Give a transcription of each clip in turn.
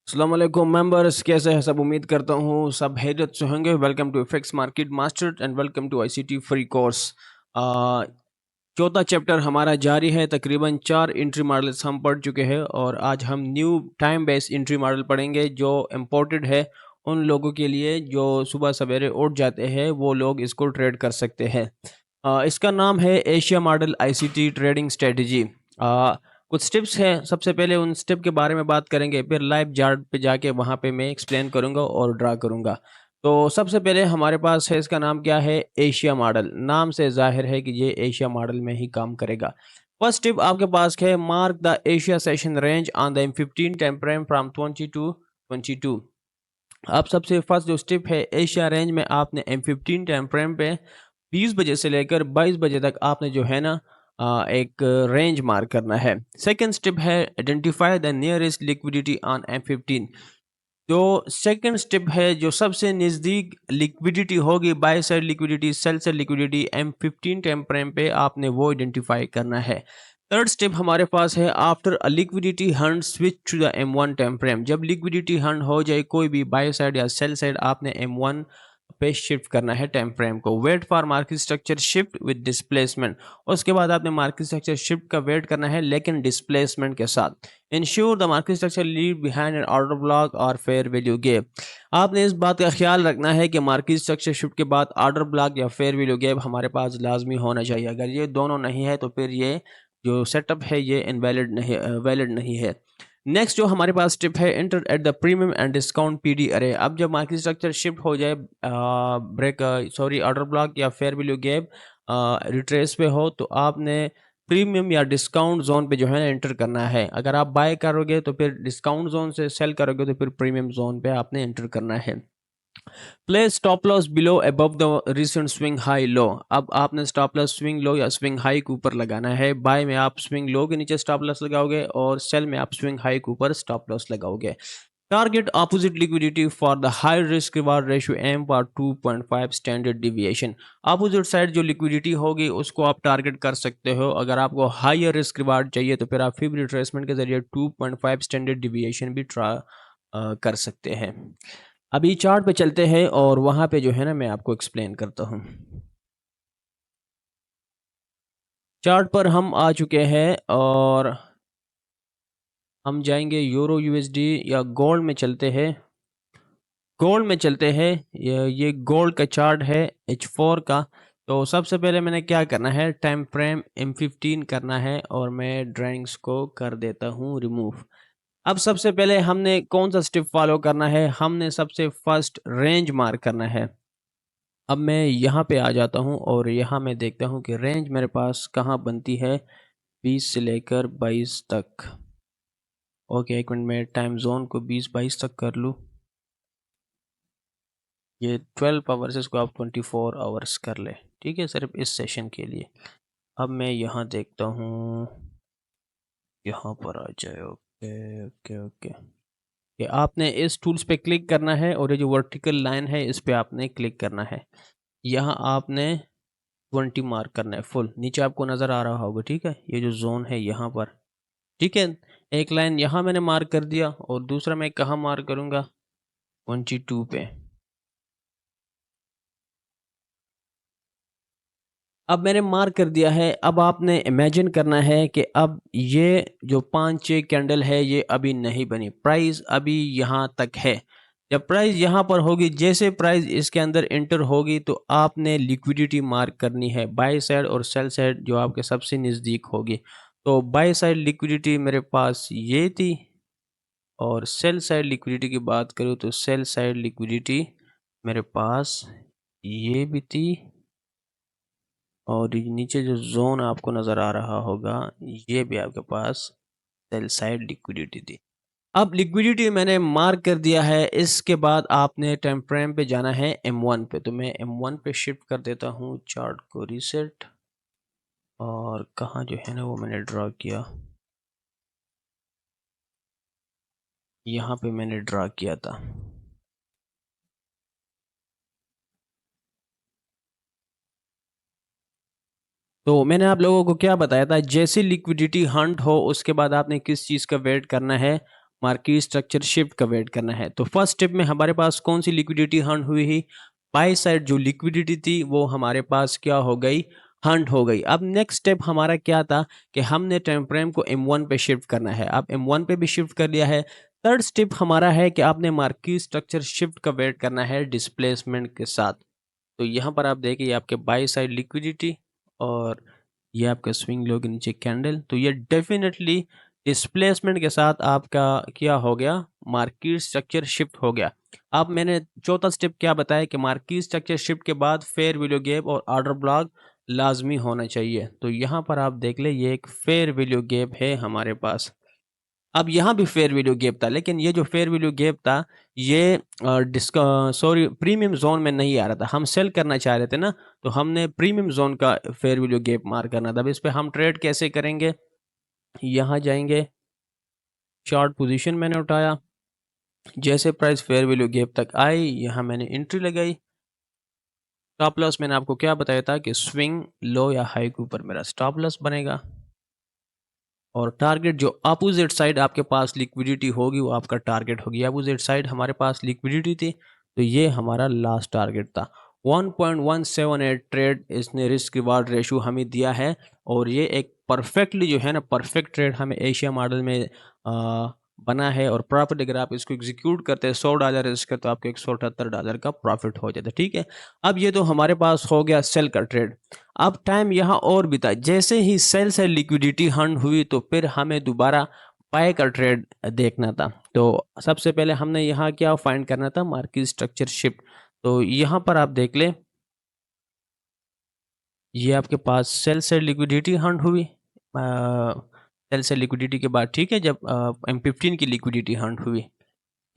अस्सलाम वालेकुम मेंबर्स, कैसे हैं सब? उम्मीद करता हूँ सब हैरियत से होंगे। Welcome to FX market master and welcome to ICT free course. चौथा चैप्टर हमारा जारी है। तकरीबन 4 एंट्री मॉडल्स हम पढ़ चुके हैं और आज हम new time based entry model पढ़ेंगे जो इम्पोर्टेड है उन लोगों के लिए जो सुबह सवेरे उठ जाते हैं, वो लोग इसको ट्रेड कर सकते हैं। इसका नाम है Asia model ICT trading strategy. कुछ स्टेप्स हैं, सबसे पहले उन स्टेप के बारे में बात करेंगे, फिर लाइव चार्ट पे जाके वहाँ पे मैं एक्सप्लेन करूँगा और ड्रा करूँगा। तो सबसे पहले हमारे पास है, इसका नाम क्या है? Asia model. नाम से जाहिर है कि ये एशिया मॉडल में ही काम करेगा। फर्स्ट टिप आपके पास है, mark the Asia session range on the M15 time frame from 20 to 22। आप सबसे फर्स्ट जो स्टेप है, एशिया रेंज में आपने M15 टाइम फ्रेम पे 20 बजे से लेकर 22 बजे तक आपने जो है ना एक रेंज मार्क करना है। सेकंड स्टेप है, identify the nearest liquidity on M15। जो सेकंड स्टेप है, जो सबसे नज़दीक लिक्विडिटी होगी, by side liquidity, sell side liquidity, M15 time frame पे आपने वो आइडेंटिफाई करना है। थर्ड स्टेप हमारे पास है, after a liquidity hunt switch to the M1 time frame. जब लिक्विडिटी हंट हो जाए कोई भी बाय साइड या सेल साइड, आपने M1 पे शिफ्ट करना है टाइम फ्रेम को। Wait for market structure shift with displacement. उसके बाद आपने मार्केट स्ट्रक्चर शिफ्ट का वेट करना है, लेकिन डिस्प्लेसमेंट के साथ। Ensure the market structure leave behind an order block और फेयर वैल्यू गैप। आपने इस बात का ख्याल रखना है कि मार्केट स्ट्रक्चर शिफ्ट के बाद ऑर्डर ब्लॉक या फेयर वैल्यू गैप हमारे पास लाजमी होना चाहिए। अगर ये दोनों नहीं है तो फिर ये जो सेटअप है ये इनवैलिड नहीं, वैलिड नहीं है। नेक्स्ट जो हमारे पास टिप है, enter at the premium and discount PD अरे। अब जब मार्केट स्ट्रक्चर शिफ्ट हो जाए, ब्रेक सॉरी ऑर्डर ब्लॉक या फेयर वैल्यू गैप रिट्रेस पे हो, तो आपने प्रीमियम या डिस्काउंट जोन पे जो है ना एंटर करना है। अगर आप बाय करोगे तो फिर डिस्काउंट जोन से, सेल करोगे तो फिर प्रीमियम जोन पे आपने एंटर करना है। Place stop loss below above the recent swing high low. अब आपने स्टॉप लॉस स्विंग लो या स्विंग हाई के ऊपर लगाना है। बाय में आप स्विंग लो के नीचे स्टॉप लॉस लगाओगे और सेल में आप स्विंग हाई के ऊपर स्टॉप लॉस लगाओगे। Target opposite liquidity for the high risk reward ratio aim for 2.5 standard deviation. Opposite side जो लिक्विडिटी होगी उसको आप टारगेट कर सकते हो। अगर आपको हायर रिस्क रिवार्ड चाहिए तो फिर आप फिब रिट्रेसमेंट के जरिए 2.5 स्टैंडर्ड डिविएशन भी कर सकते हैं। अभी चार्ट पे चलते हैं और वहां पे जो है ना मैं आपको एक्सप्लेन करता हूँ। चार्ट पर हम आ चुके हैं और हम जाएंगे यूरो यूएसडी या गोल्ड में चलते हैं। गोल्ड में चलते हैं। ये गोल्ड का चार्ट है H4 का। तो सबसे पहले मैंने क्या करना है, टाइम फ्रेम M15 करना है और मैं ड्राइंग्स को कर देता हूँ रिमूव। अब सबसे पहले हमने कौन सा स्टेप फॉलो करना है, हमने सबसे फर्स्ट रेंज मार्क करना है। अब मैं यहाँ पे आ जाता हूँ और यहाँ मैं देखता हूँ कि रेंज मेरे पास कहाँ बनती है, 20 से लेकर 22 तक। ओके, एक मिनट में टाइम जोन को 20-22 तक कर लूँ। ये 12 आवर्स, इसको आप 24 आवर्स कर ले, ठीक है, सिर्फ इस सेशन के लिए। अब मैं यहाँ देखता हूँ, यहाँ पर आ जाए। ओके ओके ओके, कि आपने इस टूल्स पे क्लिक करना है और ये जो वर्टिकल लाइन है इस पे आपने क्लिक करना है। यहाँ आपने 20 मार्क करना है फुल। नीचे आपको नज़र आ रहा होगा, ठीक है, ये जो जोन है यहाँ पर, ठीक है। एक लाइन यहाँ मैंने मार्क कर दिया और दूसरा मैं कहाँ मार्क करूँगा, 22 पे। अब मैंने मार्क कर दिया है। अब आपने इमेजिन करना है कि अब ये जो 5-6 कैंडल है ये अभी नहीं बनी, प्राइस अभी यहाँ तक है। जब प्राइस यहाँ पर होगी, जैसे प्राइस इसके अंदर एंटर होगी तो आपने लिक्विडिटी मार्क करनी है, बाय साइड और सेल साइड जो आपके सबसे नज़दीक होगी। तो बाय साइड लिक्विडिटी मेरे पास ये थी और सेल साइड लिक्विडिटी की बात करूँ तो सेल साइड लिक्विडिटी मेरे पास ये भी थी और ये नीचे जो जोन आपको नज़र आ रहा होगा ये भी आपके पास सेल साइड लिक्विडिटी थी। अब लिक्विडिटी मैंने मार्क कर दिया है। इसके बाद आपने टाइम फ्रेम पे जाना है M1 पे। तो मैं M1 पे शिफ्ट कर देता हूँ, चार्ट को रीसेट, और कहाँ जो है ना वो मैंने ड्रा किया, यहाँ पे मैंने ड्रा किया था। तो मैंने आप लोगों को क्या बताया था, जैसे लिक्विडिटी हंट हो उसके बाद आपने किस चीज़ का वेट करना है, मार्केट स्ट्रक्चर शिफ्ट का वेट करना है। तो फर्स्ट स्टेप में हमारे पास कौन सी लिक्विडिटी हंट हुई है? बाय साइड जो लिक्विडिटी थी वो हमारे पास क्या हो गई? हंट हो गई। अब नेक्स्ट स्टेप हमारा क्या था कि हमने टाइम फ्रेम को M1 पे शिफ्ट करना है। अब M1 पे भी शिफ्ट कर लिया है। थर्ड स्टेप हमारा है कि आपने मार्केट स्ट्रक्चर शिफ्ट का वेट करना है डिस्प्लेसमेंट के साथ। तो यहाँ पर आप देखिए आपके बाई साइड लिक्विडिटी और ये आपका स्विंग लो के नीचे कैंडल, तो ये डेफिनेटली डिस्प्लेसमेंट के साथ आपका क्या हो गया? मार्केट स्ट्रक्चर शिफ्ट हो गया। अब मैंने चौथा स्टेप क्या बताया कि मार्केट स्ट्रक्चर शिफ्ट के बाद फेयर वैल्यू गैप और ऑर्डर ब्लॉक लाजमी होना चाहिए। तो यहाँ पर आप देख ले ये एक फेयर वैल्यू गैप है हमारे पास। अब यहाँ भी फेयर वैल्यू गैप था, लेकिन ये जो फेयर वैल्यू गैप था ये प्रीमियम जोन में नहीं आ रहा था। हम सेल करना चाह रहे थे ना, तो हमने प्रीमियम जोन का फेयर वैल्यू गैप मार करना था। अब इस पे हम ट्रेड कैसे करेंगे? यहाँ जाएंगे, शॉर्ट पोजीशन मैंने उठाया, जैसे प्राइस फेयर वैल्यू गैप तक आई यहाँ मैंने एंट्री लगाई। स्टॉप लॉस मैंने आपको क्या बताया था कि स्विंग लो या हाई के ऊपर मेरा स्टॉप लॉस बनेगा, और टारगेट जो अपोजिट साइड आपके पास लिक्विडिटी होगी वो आपका टारगेट होगी। अपोजिट साइड हमारे पास लिक्विडिटी थी, तो ये हमारा लास्ट टारगेट था। 1.178 ट्रेड इसने रिस्क रिवार्ड रेशो हमें दिया है, और ये एक परफेक्टली जो है ना परफेक्ट ट्रेड हमें एशिया मॉडल में बना है। और प्रॉफिट अगर आप इसको एग्जीक्यूट करते हैं $100 रिस्क है तो आपको $178 का प्रॉफिट हो जाता है। ठीक है, अब ये तो हमारे पास हो गया सेल का ट्रेड। अब टाइम यहाँ और बीता, जैसे ही सेल से लिक्विडिटी हंट हुई तो फिर हमें दोबारा बाय का ट्रेड देखना था। तो सबसे पहले हमने यहाँ क्या फाइंड करना था? Market structure shift. तो यहाँ पर आप देख ले ये आपके पास सेल से लिक्विडिटी हंट हुई, सेल से लिक्विडिटी के बाद, ठीक है, जब M15 की लिक्विडिटी हंट हुई,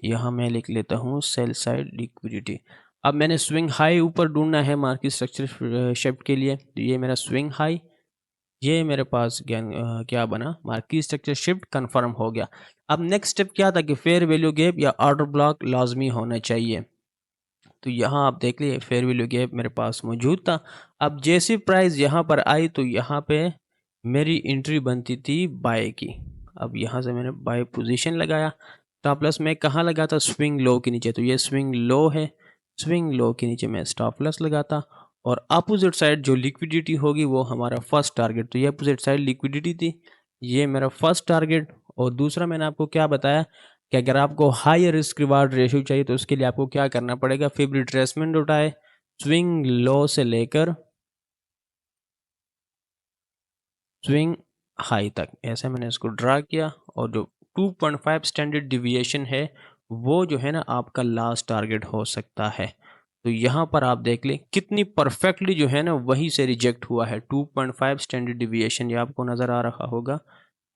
यहाँ मैं लिख लेता हूँ सेल साइड लिक्विडिटी। अब मैंने स्विंग हाई ऊपर ढूंढना है मार्केट स्ट्रक्चर शिफ्ट के लिए, तो ये मेरा स्विंग हाई, ये मेरे पास क्या बना? मार्केट स्ट्रक्चर शिफ्ट कंफर्म हो गया। अब नेक्स्ट स्टेप क्या था कि फेयर वैल्यू गैप या ऑर्डर ब्लॉक लाजमी होना चाहिए। तो यहाँ आप देख लिए फेयर वैल्यू गैप मेरे पास मौजूद था। अब जैसी प्राइस यहाँ पर आई तो यहाँ पे मेरी एंट्री बनती थी बाय की। अब यहाँ से मैंने बाय पोजीशन लगाया। स्टॉप लॉस मैं कहाँ लगा था? स्विंग लो के नीचे। तो ये स्विंग लो है, स्विंग लो के नीचे मैं स्टॉप लॉस लगाता, और अपोजिट साइड जो लिक्विडिटी होगी वो हमारा फर्स्ट टारगेट। तो ये अपोजिट साइड लिक्विडिटी थी, ये मेरा फर्स्ट टारगेट। और दूसरा मैंने आपको क्या बताया कि अगर आपको हाई रिस्क रिवार्ड रेशियो चाहिए तो उसके लिए आपको क्या करना पड़ेगा? फिर रिट्रेसमेंट उठाए स्विंग लो से लेकर स्विंग हाई तक, ऐसे मैंने इसको ड्रा किया। और जो 2.5 स्टैंडर्ड डिविएशन है वो जो है ना आपका लास्ट टारगेट हो सकता है। तो यहाँ पर आप देख लें कितनी परफेक्टली जो है ना वहीं से रिजेक्ट हुआ है। 2.5 स्टैंडर्ड डिविएशन, ये आपको नज़र आ रहा होगा,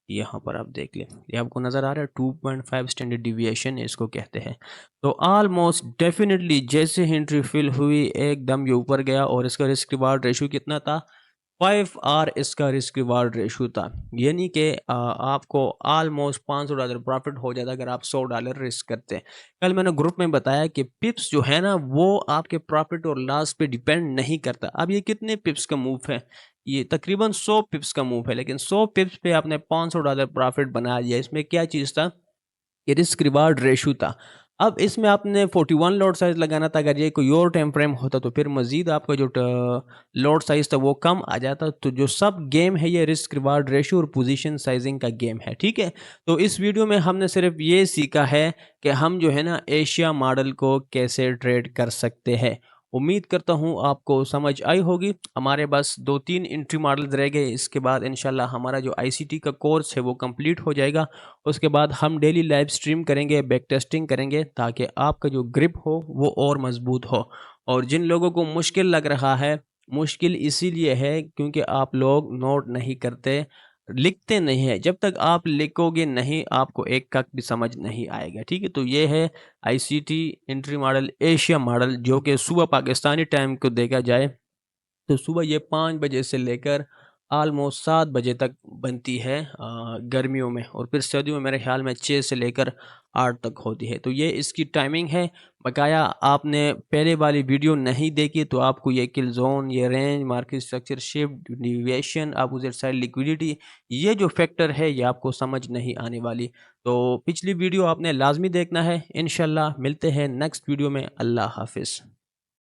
यहाँ पर आप देख लें, ये आपको नज़र आ रहा है 2.5 स्टैंडर्ड डिविएशन इसको कहते हैं। तो ऑलमोस्ट डेफिनेटली जैसे एंट्री फिल हुई एकदम ये ऊपर गया, और इसका रिस्क रिवार्ड रेशो कितना था? 5R इसका रिस्क रिवार्ड रेशो था। यानी कि आपको ऑलमोस्ट $500 प्रॉफिट हो जाता अगर आप $100 रिस्क करते हैं। कल मैंने ग्रुप में बताया कि पिप्स जो है ना वो आपके प्रॉफिट और लॉस पे डिपेंड नहीं करता। अब ये कितने पिप्स का मूव है? ये तकरीबन 100 पिप्स का मूव है, लेकिन 100 पिप्स पे आपने $500 प्रॉफिट बना लिया। इसमें क्या चीज़ था? ये रिस्क रिवार्ड रेशो था। अब इसमें आपने 41 लॉट साइज लगाना था। अगर ये कोई और टाइम फ्रेम होता तो फिर मजीद आपका जो लॉट साइज था वो कम आ जाता। तो जो सब गेम है ये रिस्क रिवार्ड रेशो और पोजीशन साइजिंग का गेम है। ठीक है, तो इस वीडियो में हमने सिर्फ ये सीखा है कि हम जो है ना एशिया मॉडल को कैसे ट्रेड कर सकते हैं। उम्मीद करता हूँ आपको समझ आई होगी। हमारे बस 2-3 एंट्री मॉडल्स रह गए, इसके बाद इंशाल्लाह हमारा जो आईसीटी का कोर्स है वो कंप्लीट हो जाएगा। उसके बाद हम डेली लाइव स्ट्रीम करेंगे, बैक टेस्टिंग करेंगे, ताकि आपका जो ग्रिप हो वो और मजबूत हो। और जिन लोगों को मुश्किल लग रहा है, मुश्किल इसीलिए है क्योंकि आप लोग नोट नहीं करते, लिखते नहीं है। जब तक आप लिखोगे नहीं आपको एक कक भी समझ नहीं आएगा। ठीक है, तो ये है ICT entry model Asia model, जो कि सुबह पाकिस्तानी टाइम को देखा जाए तो सुबह ये 5 बजे से लेकर ऑलमोस्ट 7 बजे तक बनती है गर्मियों में, और फिर सर्दियों में मेरे ख्याल में 6 से लेकर 8 तक होती है। तो ये इसकी टाइमिंग है। बकाया आपने पहले वाली वीडियो नहीं देखी तो आपको ये किल जोन, ये range, market structure, shift, deviation, opposite side liquidity, ये जो फैक्टर है ये आपको समझ नहीं आने वाली। तो पिछली वीडियो आपने लाजमी देखना है। इंशाल्लाह मिलते हैं नेक्स्ट वीडियो में। अल्लाह हाफिज़।